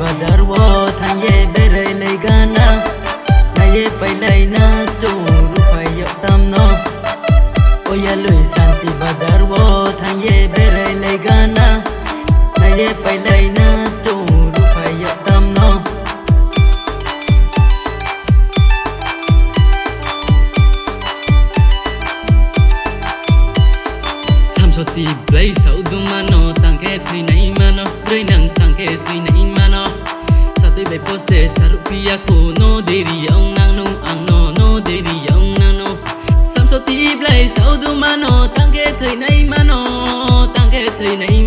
bazar wo thang ye bere lei gana na ye pai lei na chu ru phai yo tam no oya lui santi bazar wo thang ye bere lei gana na ye pai lei na chu ru phai yo tam no Soti play sau du mano tang ke tui nei mano rei nang tang ke tui nei mano sa tui be pose sarupia ko no deri ong nang no ang no deri ong nang no sam soti play sau du mano tang ke tui nei mano tang ke tui nei